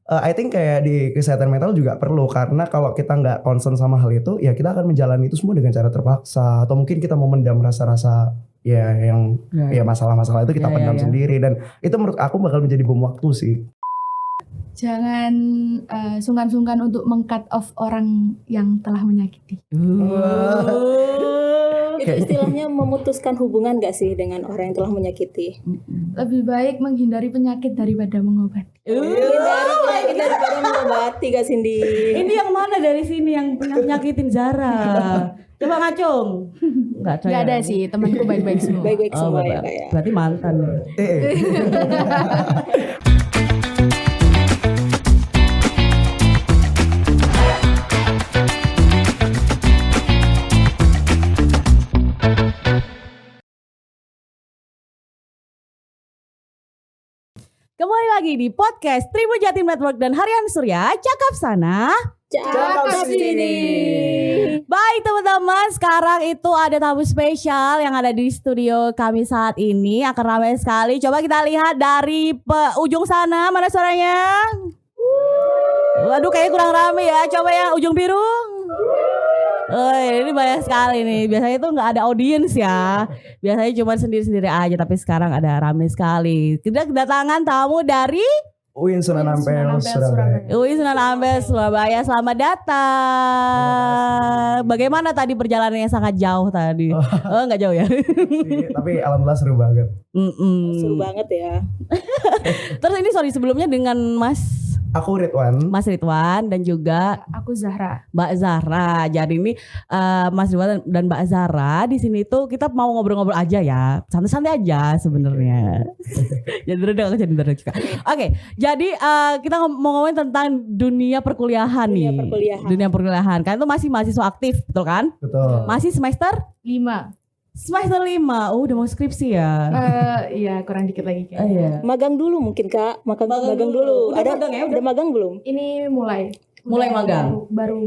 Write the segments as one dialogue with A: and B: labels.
A: I think kayak di kesehatan mental juga perlu, karena kalau kita nggak concern sama hal itu, ya kita akan menjalani itu semua dengan cara terpaksa, atau mungkin kita mau mendam rasa-rasa ya yang ya masalah-masalah itu kita pendam sendiri, dan itu menurut aku bakal menjadi bom waktu sih.
B: Jangan sungkan-sungkan untuk meng-cut off orang yang telah menyakiti.
C: Itu istilahnya memutuskan hubungan gak sih dengan orang yang telah menyakiti?
B: Lebih baik menghindari penyakit daripada mengobati.
C: Menghindari penyakit daripada mengobati gak Cindy?
D: Ini yang mana dari sini yang nyakitin Zara? Coba ngacung.
B: Nggak ada sih, temanku baik-baik semua.
C: Baik-baik semua ya Kak ya.
D: Berarti mantan. Kembali lagi di podcast Tribun Jatim Network dan Harian Surya. Cakap sana,
C: Cakap sini.
D: baik teman-teman, sekarang itu ada tamu spesial yang ada di studio kami saat ini. Akan ramai sekali. Coba kita lihat dari ujung sana, mana suaranya? Waduh, kayaknya kurang ramai ya. Coba yang ujung biru. Oh, ini banyak sekali nih. Biasanya tuh nggak ada audiens ya. Biasanya cuma sendiri-sendiri aja. Tapi sekarang ada ramai sekali. Kita kedatangan tamu dari
A: UIN Sunan Ampel Surabaya.
D: UIN Sunan Ampel Surabaya. Selamat datang. Bagaimana tadi perjalanannya sangat jauh tadi? Oh, nggak jauh ya?
A: Tapi alhamdulillah seru banget.
C: Seru banget ya.
D: Terus ini sebelumnya dengan
A: Aku Ridwan.
D: Mas Ridwan dan juga
B: Aku Zahra.
D: Mbak Zahra. Jadi ini Mas Ridwan dan Mbak Zahra di sini tuh kita mau ngobrol-ngobrol aja ya, santai-santai aja sebenarnya. Jadi udah juga. Oke, jadi kita mau ngomongin tentang dunia perkuliahan nih. Dunia perkuliahan. Kan itu masih mahasiswa aktif, betul kan?
A: Betul.
D: Masih semester
B: 5.
D: Semester 5. Oh, udah mau skripsi ya?
B: Iya, kurang dikit lagi kayaknya.
D: Iya.
C: Magang dulu mungkin Kak. Magang dulu.
D: Udah
C: Ada
D: magang ya?
C: Udah magang belum?
B: Ini mulai
D: Magang.
B: Baru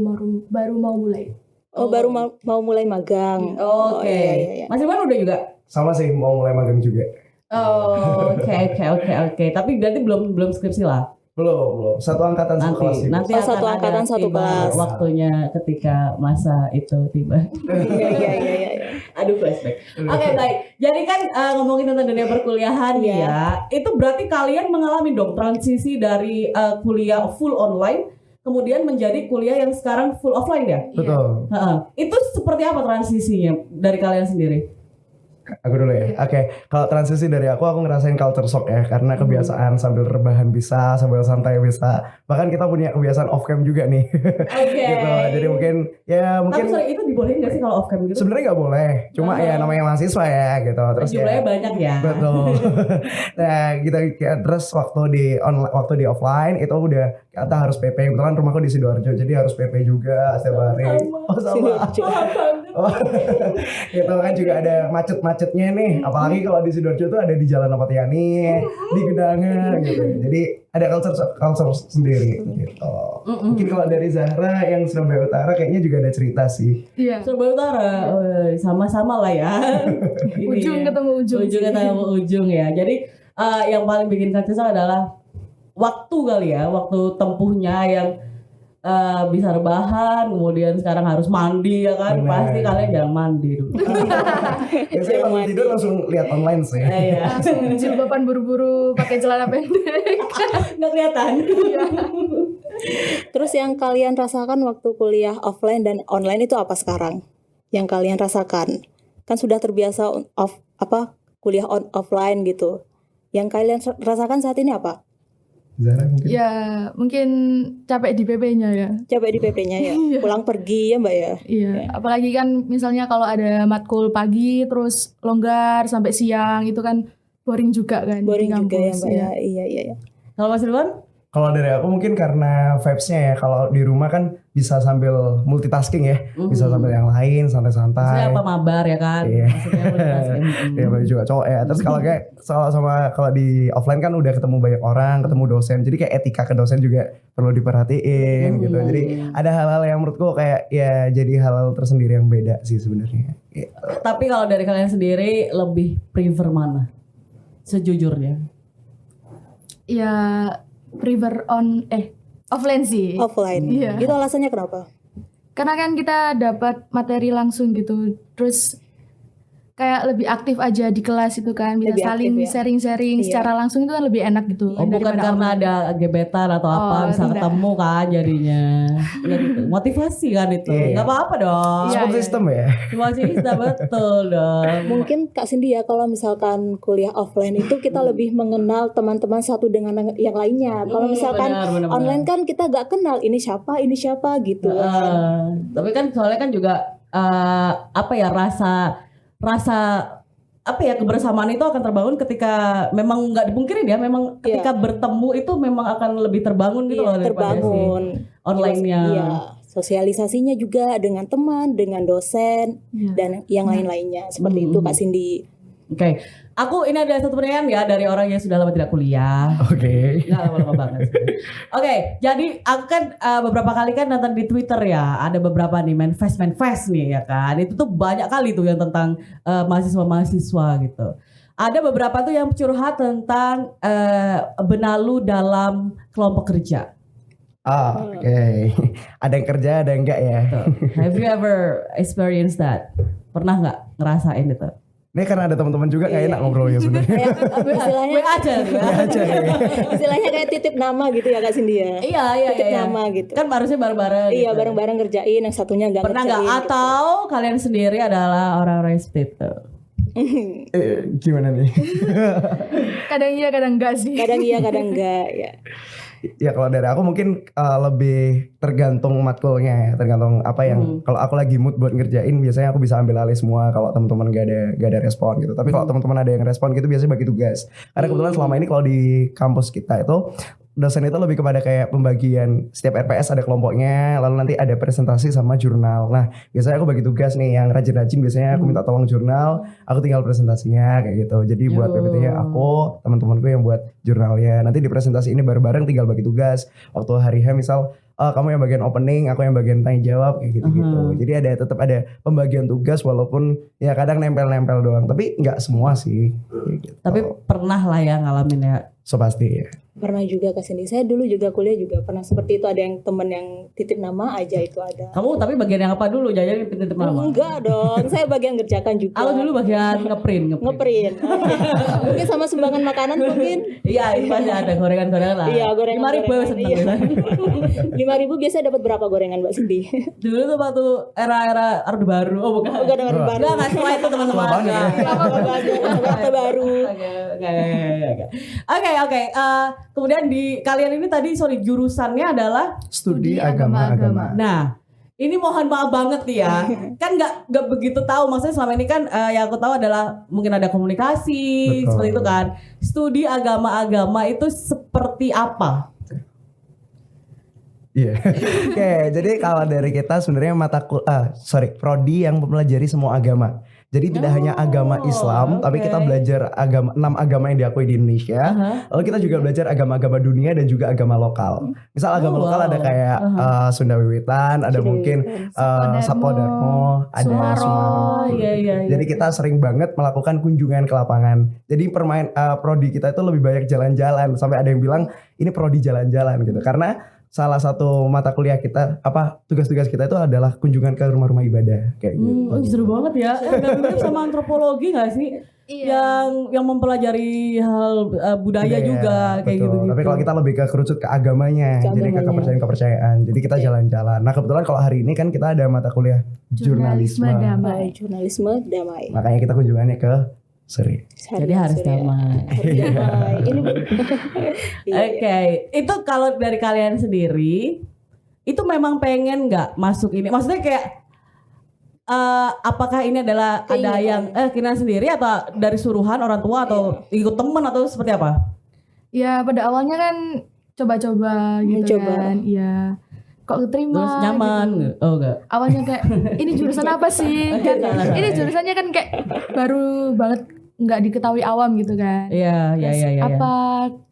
B: mau mulai.
C: Oh, baru mau mulai magang.
D: Oke.
C: Iya.
D: Mas Ridwan udah juga?
A: Sama sih, mau mulai magang juga.
D: Oh, oke. Tapi berarti belum skripsi lah.
A: Belum. Satu angkatan satu kelas juga.
D: Nanti
C: satu
D: akan
C: angkatan
D: ada
C: satu
D: tiba
C: kelas.
D: waktunya ketika masa itu tiba.
C: Iya.
D: Aduh, flashback. Oke, baik. Jadi kan ngomongin tentang dunia perkuliahan ya. Itu berarti kalian mengalami dong transisi dari kuliah full online kemudian menjadi kuliah yang sekarang full offline ya?
A: Betul.
D: Itu seperti apa transisinya dari kalian sendiri?
A: Aku dulu ya. Oke. Kalau transisi dari aku ngerasain culture shock ya, karena kebiasaan sambil rebahan bisa, sambil santai bisa. Bahkan kita punya kebiasaan off cam juga nih.
D: Oke.
A: Gitu. Jadi mungkin.
D: Tapi sorry, itu dibolehin nggak sih kalau off cam gitu?
A: Sebenarnya nggak boleh. Cuma ya namanya mahasiswa ya gitu. Terus
D: jumlahnya banyak ya.
A: Betul. Nah, terus waktu di offline itu udah kita harus PP. Kebetulan rumahku di Sidoarjo, jadi harus PP juga setiap hari. Sama. Itu kan juga ada macetnya nih, apalagi kalau di Sidoarjo tuh ada di Jalan Apatiani, di Gedangan gitu. Jadi ada culture sendiri gitu. Mungkin kalau dari Zahra yang Surabaya Utara kayaknya juga ada cerita sih.
B: Iya.
D: Surabaya Utara, sama-sama lah ya.
B: Ujung ketemu ujung.
D: Ujung ketemu ujung ya. Jadi yang paling bikin kesal adalah waktu kali ya, waktu tempuhnya yang bisa rebahan, kemudian sekarang harus mandi ya kan.
A: Bener.
D: Pasti kalian jarang mandi dulu.
A: Biasanya bangun tidur langsung lihat online sih.
D: Iya.
B: Langsung jilbaban buru-buru pakai celana pendek.
D: Nggak kelihatan.
C: Terus yang kalian rasakan waktu kuliah offline dan online itu apa sekarang? Yang kalian rasakan? Kan sudah terbiasa kuliah offline gitu. Yang kalian rasakan saat ini apa?
A: Zahra mungkin.
B: Ya, mungkin capek di PP-nya ya.
C: Capek di PP-nya ya. Pulang pergi ya Mbak ya.
B: Iya, apalagi kan misalnya kalau ada matkul pagi terus longgar sampai siang itu kan boring juga kan.
C: Boring
B: di
C: juga ya
B: kampus,
C: Mbak ya. Iya.
D: Kalau Mas Ridwan?
A: Kalau dari aku mungkin karena vibes-nya ya, kalau di rumah kan bisa sambil multitasking ya, bisa sambil yang lain santai-santai.
D: Maksudnya apa mabar ya kan?
A: Iya.
D: Maksudnya multitasking.
A: Ya baru juga cowok ya. Terus kalau kayak kalau di offline kan udah ketemu banyak orang, ketemu dosen. Jadi kayak etika ke dosen juga perlu diperhatiin gitu. Jadi ada hal-hal yang menurutku kayak ya jadi hal-hal tersendiri yang beda sih sebenarnya. Gitu.
D: Tapi kalau dari kalian sendiri lebih prefer mana? Sejujurnya.
B: Ya prefer offline sih.
C: Offline.
B: Iya.
C: Itu alasannya kenapa?
B: Karena kan kita dapat materi langsung gitu. Terus kayak lebih aktif aja di kelas itu kan, bisa
C: Lebih
B: saling
C: aktif ya?
B: sharing-sharing
C: Iya.
B: secara langsung itu kan lebih enak gitu.
D: Oh bukan
B: daripada
D: karena
B: online.
D: ada gebetan atau apa
B: Oh,
D: bisa
B: enggak.
D: ketemu kan jadinya. Ya gitu. Motivasi kan itu.
A: Iya.
D: Gak apa-apa dong.
B: Iya.
A: Support system ya.
D: Motivasi kita betul dong.
C: Mungkin Kak Cindy ya, kalau misalkan kuliah offline itu kita lebih mengenal teman-teman satu dengan yang lainnya. Kalau misalkan
D: benar.
C: online kan kita gak kenal ini siapa gitu.
D: Tapi kan soalnya kan juga apa ya rasa apa ya kebersamaan itu akan terbangun ketika memang nggak dipungkiri ya memang ketika bertemu itu memang akan lebih terbangun gitu
C: Iya,
D: loh daripada si
C: terbangun.
D: online-nya.
C: Iya, sosialisasinya juga dengan teman, dengan dosen
B: Iya.
C: dan yang lain-lainnya. Seperti itu Kak Cindy.
D: Oke, aku ini ada satu pertanyaan ya dari orang yang sudah lama tidak kuliah.
A: Oke.
D: Nggak lama-lama banget sih. Oke, jadi aku kan beberapa kali kan nonton di Twitter ya, ada beberapa nih manifest nih ya kan. Itu tuh banyak kali tuh yang tentang mahasiswa-mahasiswa gitu. Ada beberapa tuh yang curhat tentang benalu dalam kelompok kerja.
A: Oke. Ada yang kerja, ada yang enggak ya.
D: Have you ever experienced that? Pernah nggak ngerasain itu?
A: Ini karena ada teman-teman juga kayak enak ngobrolnya sebenarnya.
C: Istilahnya
D: Gue aja gitu ya.
C: istilahnya kayak titip nama gitu ya Kak Cindy ya.
D: Iya.
C: Titip nama gitu.
D: Kan harusnya bareng-bareng.
C: Iya,
D: gitu.
C: bareng-bareng ngerjain, yang satunya nggak
D: Pernah
C: ngerjain.
D: nggak? Atau kalian sendiri adalah orang-orang seperti itu?
A: Gimana nih?
B: Kadang iya, kadang enggak sih.
C: Kadang iya, kadang enggak ya.
A: Ya kalau dari aku mungkin lebih tergantung matkulnya ya, tergantung apa yang kalau aku lagi mood buat ngerjain biasanya aku bisa ambil alih semua kalau teman-teman gak ada respon gitu. Tapi kalau teman-teman ada yang respon gitu biasanya bagi tugas. Karena kebetulan selama ini kalau di kampus kita itu dosen itu lebih kepada kayak pembagian setiap RPS ada kelompoknya, lalu nanti ada presentasi sama jurnal. Nah biasanya aku bagi tugas nih yang rajin-rajin biasanya aku minta tolong jurnal, aku tinggal presentasinya kayak gitu. Jadi buat PPT-nya aku, teman-temanku yang buat jurnalnya. Nanti di presentasi ini bareng-bareng tinggal bagi tugas. Waktu hari H misal kamu yang bagian opening, aku yang bagian tanya jawab kayak gitu-gitu. Jadi tetap ada pembagian tugas walaupun ya kadang nempel-nempel doang, tapi nggak semua sih. Kayak gitu.
D: Tapi pernah lah ya ngalamin ya.
A: So pasti ya.
C: Pernah juga Kak Cindy. Saya dulu juga kuliah juga pernah seperti itu, ada yang temen yang titip nama aja itu ada.
D: Kamu tapi bagian yang apa dulu? Jangan titip nama.
C: Enggak dong, saya bagian ngerjakan juga.
D: Aku dulu bagian ngeprint.
C: Ngeprint. Mungkin sama sumbangan makanan mungkin.
D: Iya, itu pasti ada gorengan-gorengan lah.
C: Iya, gorengan.
D: 5.000 seneng.
C: Iya. 5.000 biasanya dapat berapa gorengan Mbak Cindy?
D: Dulu tuh waktu era Orde Baru. Oh bukan.
C: Bukan orang baru.
D: Enggak semua itu teman-teman.
A: Tua banget ya.
C: Orde Baru.
D: Oke. Kemudian di kalian ini tadi jurusannya adalah
A: Studi agama-agama.
D: Nah, ini mohon maaf banget nih ya, kan nggak begitu tahu. Maksudnya selama ini kan yang aku tahu adalah mungkin ada komunikasi.
A: Betul.
D: Seperti itu kan. Studi agama-agama itu seperti apa?
A: Iya. Oke, jadi kalau dari kita sebenarnya prodi yang mempelajari semua agama. Jadi tidak hanya agama Islam, tapi kita belajar 6 agama yang diakui di Indonesia. Lalu kita juga belajar agama-agama dunia dan juga agama lokal. Misal agama lokal ada kayak Sunda Wiwitan, ada mungkin Sapo Darmo, ada Sumaro.
D: Iya.
A: Jadi kita sering banget melakukan kunjungan ke lapangan. Jadi prodi kita itu lebih banyak jalan-jalan. Sampai ada yang bilang ini prodi jalan-jalan gitu. Karena salah satu mata kuliah kita tugas-tugas kita itu adalah kunjungan ke rumah-rumah ibadah kayak gitu.
D: Seru banget ya. Agak mirip sama antropologi nggak sih?
B: Iya.
D: Yang mempelajari hal budaya juga kayak
A: betul.
D: gitu.
A: Tapi kalau kita lebih ke kerucut ke agamanya, jadi ke kepercayaan-kepercayaan. Jadi kita jalan-jalan. Nah kebetulan kalau hari ini kan kita ada mata kuliah jurnalisme.
B: damai.
C: Jurnalisme damai.
A: Makanya kita kunjungannya ke Seri.
D: Jadi harus damai.
C: Ini
D: Oke, itu kalau dari kalian sendiri itu memang pengen nggak masuk ini? Maksudnya kayak apakah ini adalah ada yang keinginan sendiri atau dari suruhan orang tua atau ikut teman atau seperti apa?
B: Ya pada awalnya kan coba-coba gitu kan. Iya. Kok keterima?
D: Terus nyaman?
B: Gitu.
D: Oh enggak.
B: Awalnya kayak ini jurusan apa sih? Kan, ini jurusannya kan kayak baru banget, nggak diketahui awam gitu kan.
D: Iya.
B: Apa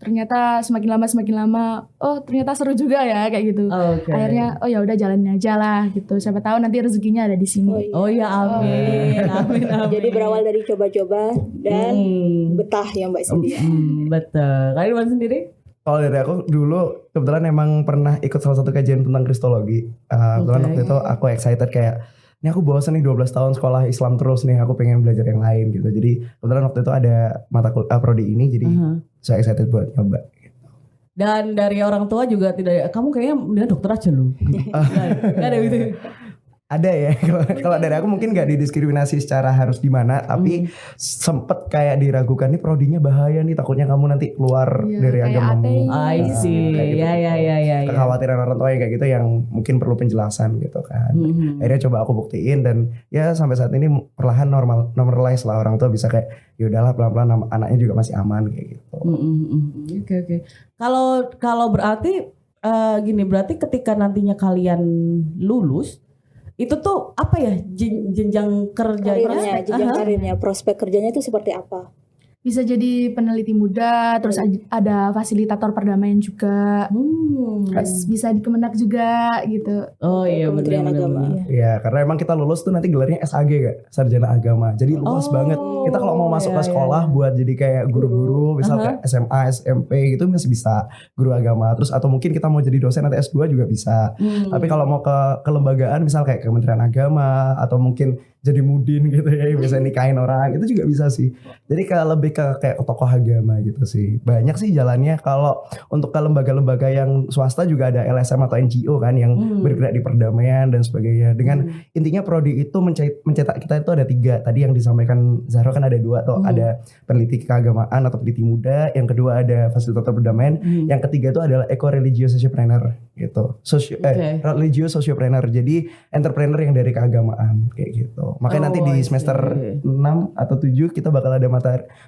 B: ternyata semakin lama oh ternyata seru juga ya kayak gitu.
D: Oke.
B: Akhirnya oh ya udah jalanin aja lah gitu. Siapa tahu nanti rezekinya ada di sini.
D: Oh ya amin.
C: Jadi berawal dari coba-coba dan betah ya Mbak Cindy.
D: Betul. Kalian sendiri?
A: Kalau dari aku dulu kebetulan emang pernah ikut salah satu kajian tentang kristologi. Kebetulan waktu itu aku excited kayak ini aku bosan nih 12 tahun sekolah Islam terus nih, aku pengen belajar yang lain gitu. Jadi kebetulan waktu itu ada mata prodi ini, jadi saya excited buat nyoba.
D: Dan dari orang tua juga tidak, kamu kayaknya mendingan dokter aja lu. Gak ada gitu.
A: Ada ya, kalau dari aku mungkin gak didiskriminasi secara harus di mana, tapi sempet kayak diragukan nih prodinya bahaya nih, takutnya kamu nanti keluar dari agamamu.
D: I see,
A: Gitu.
D: ya.
A: Kekhawatiran orang tua yang kayak gitu yang mungkin perlu penjelasan gitu kan. Akhirnya coba aku buktiin dan ya sampai saat ini perlahan normalize lah, orang tua bisa kayak ya udahlah pelan-pelan anaknya juga masih aman kayak gitu.
D: Oke. Kalau berarti gini, berarti ketika nantinya kalian lulus itu tuh apa ya jenjang kerjanya,
C: karirnya, prospek kerjanya itu seperti apa?
B: Bisa jadi peneliti muda, terus ada fasilitator perdamaian juga, terus bisa di Kemenak juga gitu.
D: Oh iya,
C: Kementerian Agama.
A: Ya karena emang kita lulus tuh nanti gelarnya SAG gak? Sarjana Agama. Jadi luas banget. Kita kalau mau masuk ke sekolah buat jadi kayak guru-guru, misal kayak SMA, SMP gitu masih bisa guru agama. Terus atau mungkin kita mau jadi dosen atau S2 juga bisa. Tapi kalau mau ke kelembagaan misal kayak Kementerian Agama atau mungkin jadi mudin gitu ya, bisa nikahin orang, itu juga bisa sih. Jadi lebih ke kayak tokoh agama gitu sih. Banyak sih jalannya. Kalau untuk ke lembaga-lembaga yang swasta juga ada LSM atau NGO kan yang bergerak di perdamaian dan sebagainya. Dengan intinya prodi itu mencetak kita itu ada 3. Tadi yang disampaikan Zahra kan ada 2 tuh. Ada peneliti keagamaan atau peneliti muda. Yang kedua ada fasilitator perdamaian. Yang ketiga itu adalah eco-religious sociopreneur gitu. Religious sociopreneur. Jadi entrepreneur yang dari keagamaan kayak gitu. Makanya nanti di semester 6 atau 7 kita bakal ada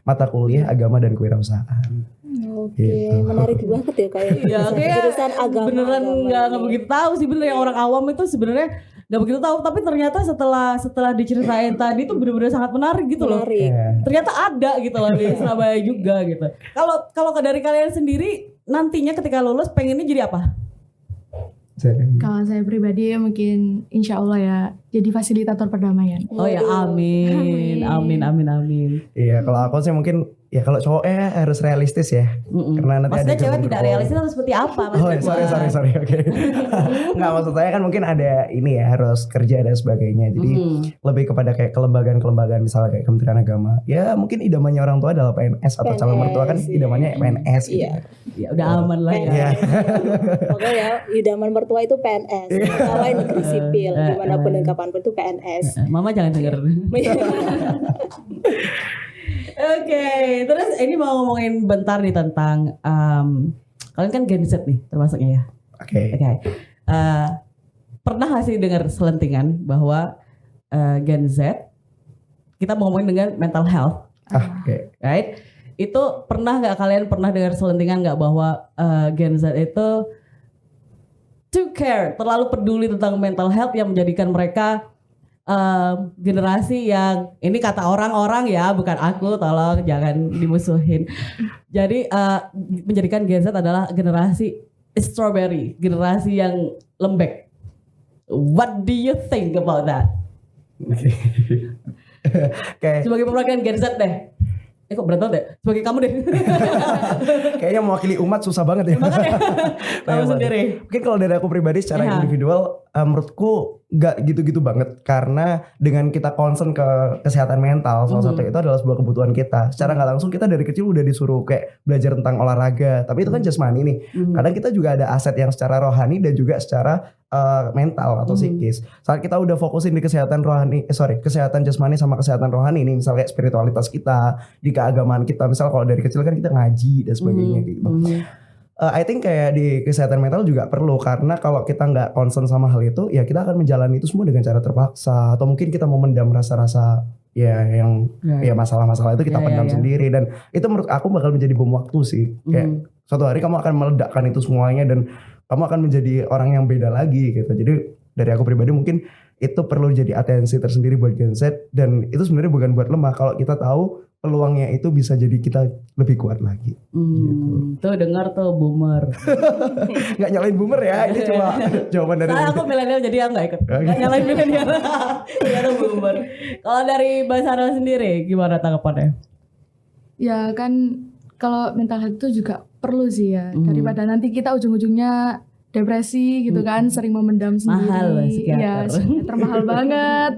A: mata kuliah agama dan kewirausahaan.
C: Oke, menarik banget ya kayak jurusan agama.
D: Beneran nggak begitu tahu sih, bener yang orang awam itu sebenarnya nggak begitu tahu, tapi ternyata setelah diceritain tadi itu bener-bener sangat menarik gitu loh. Ternyata ada gitu loh di Surabaya juga gitu. Kalau dari kalian sendiri nantinya ketika lulus pengennya jadi apa?
B: Kalau saya pribadi mungkin insya Allah ya jadi fasilitator perdamaian.
D: Oh ya amin.
A: Iya kalau aku sih mungkin ya kalau cowoknya harus realistis ya. Karena nanti
D: maksudnya
A: ada
D: cewek tidak realistis atau seperti apa?
A: Oh sorry oke. Nggak, maksud saya kan mungkin ada ini ya, harus kerja dan sebagainya. Jadi lebih kepada kayak kelembagaan misalnya kayak Kementerian Agama. Ya mungkin idamannya orang tua adalah PNS atau calon mertua kan idamannya PNS gitu.
D: Ya udah aman lah ya.
C: Pokoknya ya idaman mertua itu PNS. Pegawai negeri sipil dimanapun dan kapanpun itu PNS.
D: Mama jangan denger. Oke, terus ini mau ngomongin bentar nih tentang kalian kan Gen Z nih termasuknya ya.
A: Oke.
D: Pernah gak sih dengar selentingan bahwa Gen Z kita mau ngomongin dengan mental health, right? Itu kalian pernah dengar selentingan nggak bahwa Gen Z itu terlalu peduli tentang mental health yang menjadikan mereka generasi yang ini kata orang-orang ya, bukan aku, tolong jangan dimusuhin. Jadi menjadikan Gen Z adalah generasi strawberry, generasi yang lembek. What do you think about that? Sebagai perwakilan Gen Z deh. Kok berat banget ya? Sebagai kamu deh.
A: Kayaknya mewakili umat susah banget ya.
D: Makanya kamu sendiri.
A: Mungkin kalau dari aku pribadi secara individual, menurutku gak gitu-gitu banget. Karena dengan kita concern ke kesehatan mental, salah satu itu adalah sebuah kebutuhan kita. Secara gak langsung kita dari kecil udah disuruh kayak belajar tentang olahraga. Tapi itu kan jasmani nih. Kadang kita juga ada aset yang secara rohani dan juga secara mental atau psikis. Saat kita udah fokusin di kesehatan kesehatan jasmani sama kesehatan rohani nih, misalnya kayak spiritualitas kita, di keagamaan kita, misal kalau dari kecil kan kita ngaji dan sebagainya gitu. I think kayak di kesehatan mental juga perlu, karena kalau kita nggak concern sama hal itu, ya kita akan menjalani itu semua dengan cara terpaksa, atau mungkin kita mau mendam rasa-rasa ya masalah-masalah itu kita pendam sendiri, dan itu menurut aku bakal menjadi bom waktu sih. Kayak suatu hari kamu akan meledakkan itu semuanya dan kamu akan menjadi orang yang beda lagi gitu. Jadi dari aku pribadi mungkin itu perlu jadi atensi tersendiri buat Gen Z, dan itu sebenarnya bukan buat lemah kalau kita tahu peluangnya itu bisa jadi kita lebih kuat lagi. Gitu.
D: Tuh dengar tuh boomer.
A: Nggak nyalain boomer ya, ini cuma jawaban dari.
D: Aku milenial jadi aku nggak ikut. Nggak nyalain milenial. Iya tuh boomer. Kalau dari Mbak Sarah sendiri gimana tanggapannya?
B: Ya kan kalau mental health itu juga perlu sih ya, daripada nanti kita ujung-ujungnya depresi gitu kan, sering memendam sendiri.
D: Mahal
B: Iya,
D: psikiater.
B: psikiater mahal banget.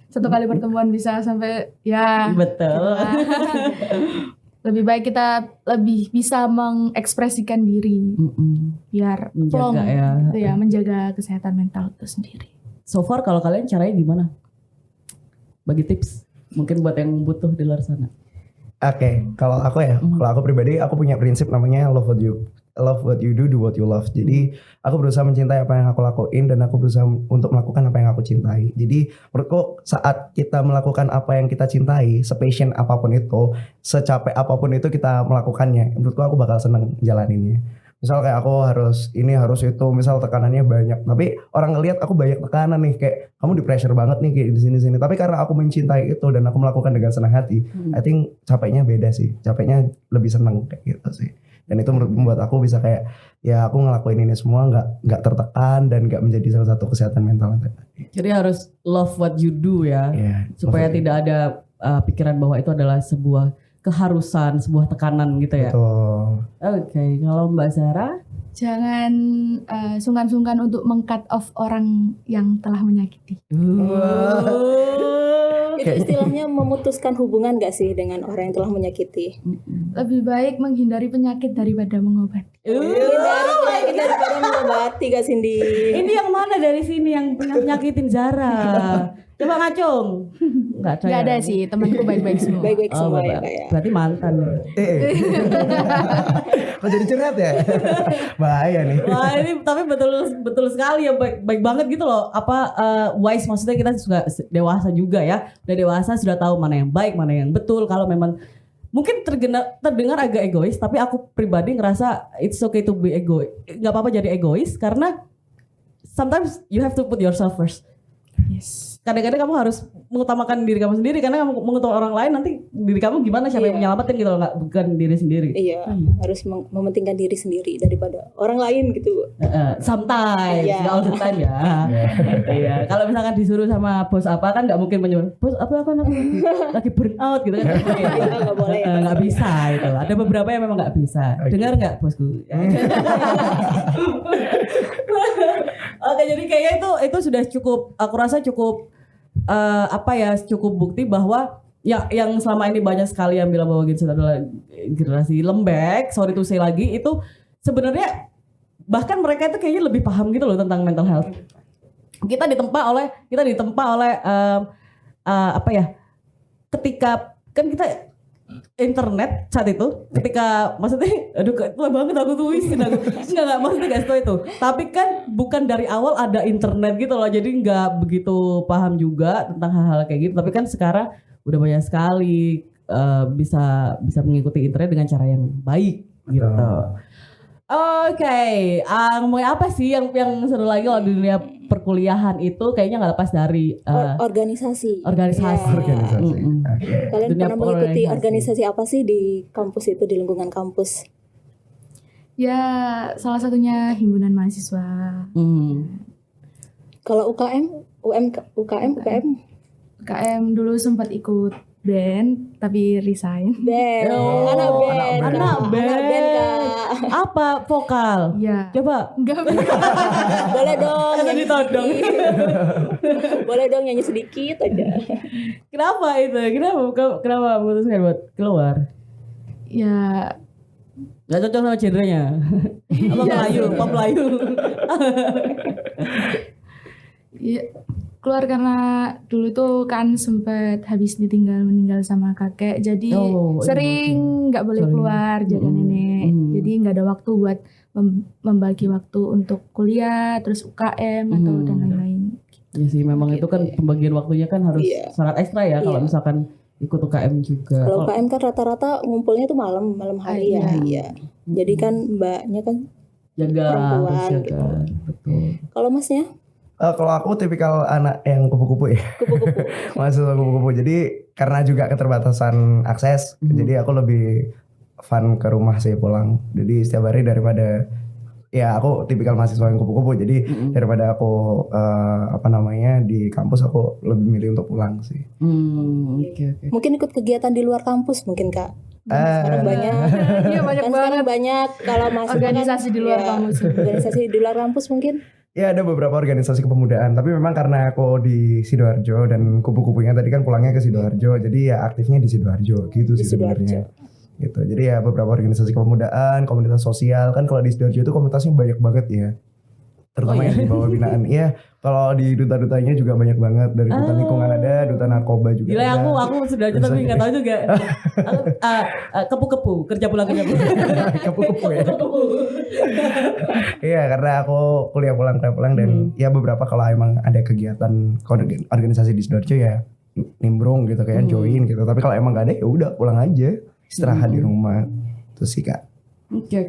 B: Satu kali pertemuan bisa sampai ya.
D: Betul.
B: Lebih baik kita lebih bisa mengekspresikan diri biar
D: Menjaga
B: plong
D: ya.
B: gitu ya, menjaga kesehatan mental itu sendiri.
D: So far kalau kalian caranya gimana? Bagi tips mungkin buat yang butuh di luar sana.
A: Oke, kalau aku pribadi aku punya prinsip namanya love what you do what you love. Jadi aku berusaha mencintai apa yang aku lakuin dan aku berusaha untuk melakukan apa yang aku cintai. Jadi menurutku saat kita melakukan apa yang kita cintai, sepassion apapun itu, secapek apapun itu kita melakukannya, menurutku aku bakal seneng jalaninnya. Misal kayak aku harus itu, misal tekanannya banyak, tapi orang ngelihat aku banyak tekanan nih, kayak kamu di pressure banget nih kayak di sini. Tapi karena aku mencintai itu dan aku melakukan dengan senang hati, I think capeknya beda sih, capeknya lebih seneng kayak gitu sih. Dan itu membuat aku bisa kayak ya aku ngelakuin ini semua nggak tertekan dan nggak menjadi salah satu kesehatan mental.
D: Jadi harus love what you do ya, supaya tidak ada pikiran bahwa itu adalah sebuah keharusan, sebuah tekanan gitu ya.
A: Betul.
D: Oke, kalau Mbak Zara?
B: Jangan sungkan-sungkan untuk meng-cut off orang yang telah menyakiti.
C: Itu istilahnya memutuskan hubungan gak sih dengan orang yang telah menyakiti?
B: Lebih baik menghindari penyakit daripada mengobati.
C: Hindari penyakit daripada mengobati gak Cindy?
D: Ini yang mana dari sini yang pernah nyakitin Zara? Coba ngacung. Enggak
B: Gak ada sih, temanku baik-baik semua.
C: Baik-baik semua ya
D: Bapak.
C: kayak.
D: Berarti mantan.
A: Kok jadi curhat ya? Bahaya nih.
D: Wah ini tapi betul sekali ya, baik banget gitu loh. Wise maksudnya kita juga dewasa juga ya. Udah dewasa sudah tahu mana yang baik, mana yang betul. Kalau memang mungkin terdengar agak egois, tapi aku pribadi ngerasa it's okay to be egois. Gak apa-apa jadi egois karena sometimes you have to put yourself first.
B: Yes.
D: Kadang-kadang kamu harus mengutamakan diri kamu sendiri, karena kamu mengutamakan orang lain nanti diri kamu gimana, siapa yang menyelamatin gitu loh, nggak bukan diri sendiri.
C: Iya, harus mementingkan diri sendiri daripada orang lain gitu.
D: Sometimes,
C: Iya.
D: nggak all the time ya. Iya. Kalau misalkan disuruh sama bos apa kan nggak mungkin menyuruh bos apa aku lagi burn out gitu kan.
C: Nggak boleh.
D: Nggak bisa itu. Ada beberapa yang memang nggak bisa. Dengar nggak bosku? Oke, jadi kayaknya itu sudah cukup, aku rasa cukup cukup bukti bahwa yang selama ini banyak sekali yang bilang bahwa generasi adalah generasi lembek, sorry to say lagi, itu sebenarnya bahkan mereka itu kayaknya lebih paham gitu loh tentang mental health. Kita ditempa oleh ketika kan kita internet saat itu ketika maksudnya aduh tua banget aku tulisin aku nggak maksudnya guys itu, tapi kan bukan dari awal ada internet gitu loh, jadi nggak begitu paham juga tentang hal-hal kayak gitu, tapi kan sekarang udah banyak sekali bisa mengikuti internet dengan cara yang baik gitu. Oke, ngomongin apa sih yang seru lagi kalau di dunia perkuliahan itu kayaknya nggak lepas dari
C: organisasi.
A: Organisasi.
C: Kalian
D: Dunia
C: pernah mengikuti
D: organisasi.
C: organisasi apa sih di kampus itu, di lingkungan kampus?
B: Ya, salah satunya himpunan mahasiswa.
C: Kalau UKM
B: KM dulu sempat ikut band tapi resign.
C: band.
D: Anak band.
C: Kak.
D: Apa vokal?
B: Ya.
D: Coba.
B: Enggak.
C: Boleh dong.
D: Kata ditodong.
C: Boleh dong nyanyi sedikit aja.
D: Kenapa itu? Kenapa memutuskan buat keluar?
B: Ya,
D: Gak cocok sama genrenya. Apa Melayu? Pop Melayu.
B: ya keluar karena dulu tuh kan sempat habis meninggal sama kakek, jadi sering nggak boleh keluar jaga nenek, jadi nggak ada waktu buat membagi waktu untuk kuliah, terus UKM atau dan lain-lain.
D: Ya sih, memang itu kan pembagian waktunya kan harus sangat ekstra ya kalau misalkan ikut UKM juga.
C: Kalau UKM kan rata-rata ngumpulnya tuh malam hari ya. Iya. Jadi kan mbaknya kan
D: Jaga,
C: perempuan
D: harus jaga.
C: gitu.
D: Betul.
C: Kalau masnya?
A: Kalau aku tipikal anak yang kupu-kupu ya.
C: Kupu-kupu.
A: Mahasiswa kupu-kupu. Jadi karena juga keterbatasan akses, jadi aku lebih fun ke rumah sih pulang. Jadi setiap hari daripada ya aku tipikal mahasiswa yang kupu-kupu. Jadi daripada aku di kampus, aku lebih milih untuk pulang sih.
D: Oke.
C: Mungkin ikut kegiatan di luar kampus mungkin Kak. Sekarang banyak.
B: Iya banyak
C: Kan
B: banget.
C: sekarang banyak kalau mahasiswa
B: Organisasi di luar kampus.
C: Organisasi di luar kampus mungkin.
A: Ya ada beberapa organisasi kepemudaan, tapi memang karena aku di Sidoarjo dan kupu-kupunya tadi kan pulangnya ke Sidoarjo, jadi ya aktifnya di Sidoarjo gitu
C: Di
A: sih sebenarnya.
C: Sidoarjo.
A: Gitu. Jadi ya beberapa organisasi kepemudaan, komunitas sosial kan kalau di Sidoarjo itu komunitasnya banyak banget ya. Terutama yang di bawah binaan. Iya, kalau di duta-dutanya juga banyak banget. Dari duta lingkungan ada, duta narkoba juga
D: Gila
A: ada.
D: aku sudah aja tapi nggak tahu juga. Kepu-kepu kerja pulang.
A: Kepu-kepu ya. Iya, karena aku kuliah pulang dan ya beberapa kalau emang ada kegiatan organisasi di Sidoarjo ya nimbrung gitu kayak join gitu. Tapi kalau emang gak ada ya udah pulang aja, istirahat di rumah. Itu sih Kak.
D: Oke.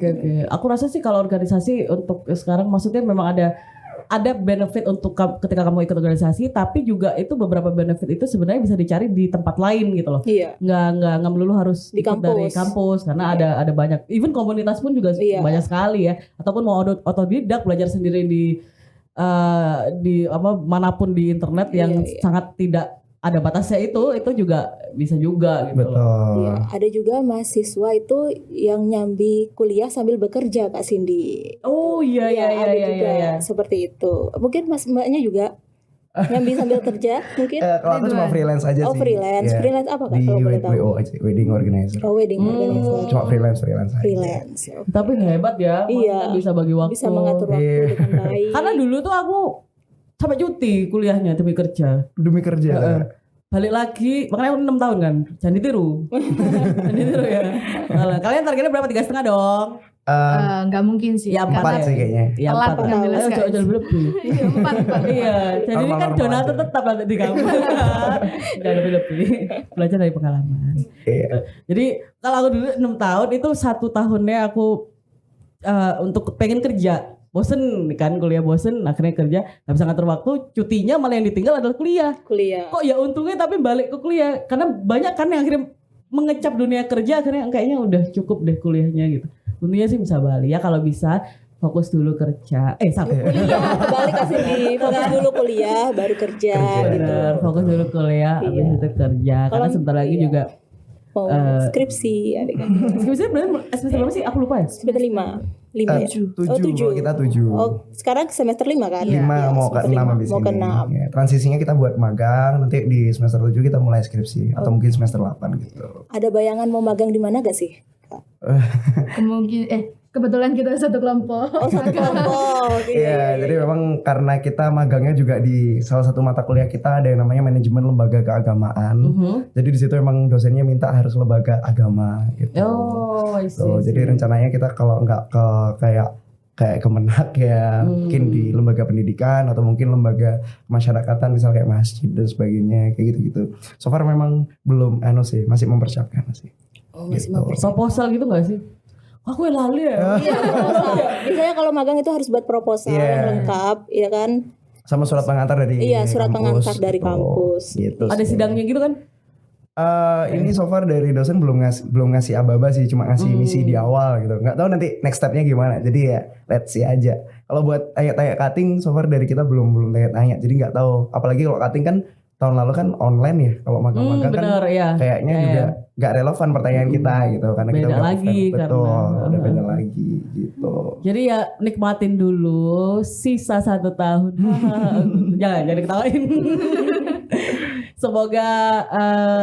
D: Aku rasa sih kalau organisasi untuk sekarang maksudnya memang ada benefit untuk ketika kamu ikut organisasi, tapi juga itu beberapa benefit itu sebenarnya bisa dicari di tempat lain gitu loh.
C: Iya.
D: Nggak melulu harus
C: Di
D: ikut dari kampus karena ada banyak, even komunitas pun juga banyak sekali ya. Ataupun mau otodidak belajar sendiri di manapun di internet yang sangat tidak ada batasnya itu juga bisa juga gitu loh.
A: Betul.
C: Iya, ada juga mahasiswa itu yang nyambi kuliah sambil bekerja Kak Cindy.
D: Oh iya
C: Ada juga seperti itu. Mungkin Mbaknya juga nyambi sambil kerja mungkin.
A: Kalau aku cuma freelance aja sih.
C: Oh freelance.
A: Ya.
C: Freelance apa Kak
A: Di
C: kalau boleh tahu?
A: WO aja, wedding organizer.
C: Oh wedding organizer.
A: Cuma freelance aja.
C: Freelance.
D: Tapi hebat ya,
C: Iya.
D: maksudnya bisa bagi waktu.
C: Bisa mengatur waktu dengan baik.
D: Karena dulu tuh aku sampai cuti kuliahnya demi kerja.
A: Demi kerja.
D: Balik lagi, makanya aku 6 tahun kan. Jangan ditiru. Jangan ditiru ya. Kalian targetnya berapa? 3,5 dong.
B: Nggak mungkin sih.
D: Ya,
A: 4 sih kayaknya.
D: Ya,
B: Telat
D: 4.
B: ngambil
D: Ayo
B: SKS.
D: jangan lebih.
B: Iya 4.
D: Iya, jadi ini kan
A: Normal-normal
D: donatur
A: aja.
D: tetap nanti di kamu. Jangan lebih. Belajar dari pengalaman.
A: Iya.
D: Jadi kalau aku dulu 6 tahun itu 1 tahunnya aku untuk pengen kerja. Bosen kan kuliah bosen, akhirnya kerja nggak bisa ngatur waktu, cutinya malah yang ditinggal adalah kuliah. Kok ya untungnya tapi balik ke kuliah karena banyak kan yang akhirnya mengecap dunia kerja akhirnya kayaknya udah cukup deh kuliahnya gitu. Untungnya sih bisa balik ya kalau bisa fokus dulu kerja. Sampai
C: Kuliah kebalik Kak Cindy. Fokus dulu kuliah baru kerja gitu.
D: bener, fokus dulu kuliah habis itu kerja karena sebentar lagi juga
C: Mau skripsi adik kan.
D: skripsinya berarti semester berapa sih? Aku lupa ya.
C: Semester 5 ya?
A: 7.
C: Oh 7.
A: Kalau kita 7.
C: Oh sekarang semester 5 kan?
A: 5 mau ke 6 habis
C: Mau ke
A: ini.
C: 6.
A: Ya, transisinya kita buat magang, nanti di semester 7 kita mulai skripsi atau mungkin semester 8 gitu.
C: Ada bayangan mau magang di mana gak sih?
B: Kebetulan kita satu kelompok.
C: Oh satu kelompok.
A: Iya, jadi memang karena kita magangnya juga di salah satu mata kuliah kita ada yang namanya manajemen lembaga keagamaan. Jadi di situ emang dosennya minta harus lembaga agama gitu.
D: Oh, I see,
A: Tuh, jadi rencananya kita kalau nggak ke kayak Kemenak ya mungkin di lembaga pendidikan atau mungkin lembaga masyarakatan misal kayak masjid dan sebagainya kayak gitu-gitu. So far memang belum sih, masih mempersiapkan sih.
C: Oh masih
A: Gitu.
D: proposal gitu gak sih? Aku yang lali ya.
C: Iya proposal. Biasanya kalau magang itu harus buat proposal yang lengkap, ya kan?
A: Sama surat pengantar dari
C: Iya surat
A: kampus,
C: pengantar dari
A: gitu.
C: kampus.
A: Gitu.
D: Ada sidangnya gitu kan?
A: Ini so far dari dosen belum ngasih aba-aba sih, cuma ngasih misi di awal gitu. Nggak tahu nanti next stepnya gimana. Jadi ya let's see aja. Kalau buat tanya-tanya cutting so far dari kita belum tanya-tanya. Jadi nggak tahu. Apalagi kalau cutting kan tahun lalu kan online ya. Kalau magang-magang kan
D: Bener ya.
A: kayaknya juga nggak relevan pertanyaan kita gitu karena kita
D: Beda
A: udah
D: lagi
A: offline. Betul,
D: karena-
A: udah beda lagi gitu.
D: Jadi ya nikmatin dulu sisa 1 tahun. jangan diketawain. Semoga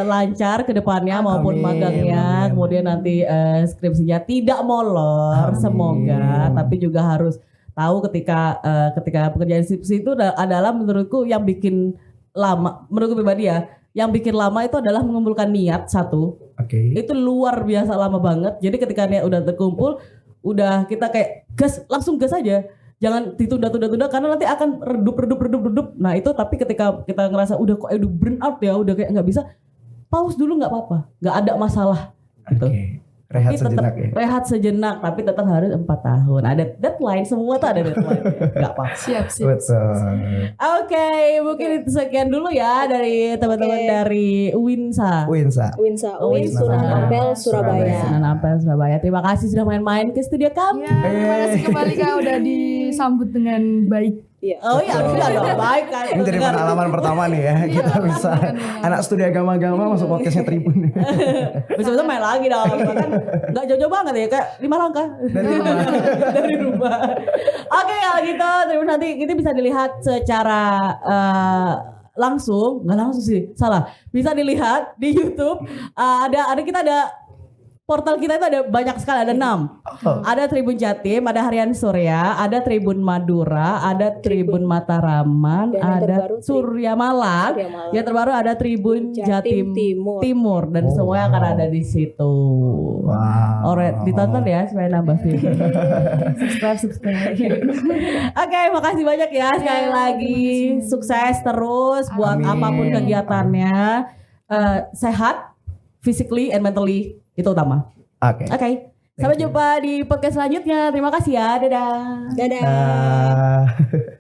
D: lancar ke depannya maupun
A: Amin,
D: magangnya,
A: amin.
D: kemudian nanti skripsinya tidak molor,
A: Amin.
D: semoga. Tapi juga harus tahu ketika pekerjaan skripsi itu adalah menurutku yang bikin lama, menurutku pribadi ya, yang bikin lama itu adalah mengumpulkan niat satu.
A: Oke.
D: Itu luar biasa lama banget. Jadi ketika niat udah terkumpul, udah kita kayak langsung gas aja. Jangan ditunda-tunda karena nanti akan redup. Nah itu tapi ketika kita ngerasa udah kok udah burn out ya, udah kayak nggak bisa, pause dulu nggak apa-apa, nggak ada masalah. Gitu.
A: Oke. Rehat
D: Tapi tetap
A: sejenak ya.
D: rehat sejenak, tapi tetap harus 4 tahun. Ada deadline, semua tuh ada deadline. Nggak apa-apa.
B: Siap.
A: Betul.
D: Oke, mungkin itu sekian dulu ya dari teman-teman dari Winsa.
A: Winsa.
C: Win Sunan Ampel Surabaya.
D: Sunan Ampel Surabaya. Terima kasih sudah main-main ke studio kami.
B: Ya, terima kasih kembali Kak udah disambut dengan baik.
C: Iya.
D: Oh iya, dong. Baik kan.
A: Ini jadi pengalaman pertama nih ya. Kita bisa anak studi agama-agama masuk podcastnya Tribun.
D: Besok-besok main lagi dong. Kan nggak jauh-jauh banget ya, kayak 5 langkah dari rumah. Oke, kalau gitu Tribun nanti kita bisa dilihat secara langsung, nggak langsung sih, salah. Bisa dilihat di YouTube. Kita ada portal kita itu ada banyak sekali, ada 6. Ada Tribun Jatim, ada Harian Surya, ada Tribun Madura, ada Tribun Mataraman, ada Surya Malang. Yang terbaru ada Tribun Jatim Timur dan semuanya akan ada di situ.
A: Wow.
D: Alright, ditonton ya supaya nambah view. subscribe. Oke, makasih banyak ya sekali lagi. Sukses terus buat apapun kegiatannya. Sehat, physically and mentally. Itu utama. Oke. Sampai jumpa di podcast selanjutnya. Terima kasih ya. Dadah.
C: Dadah.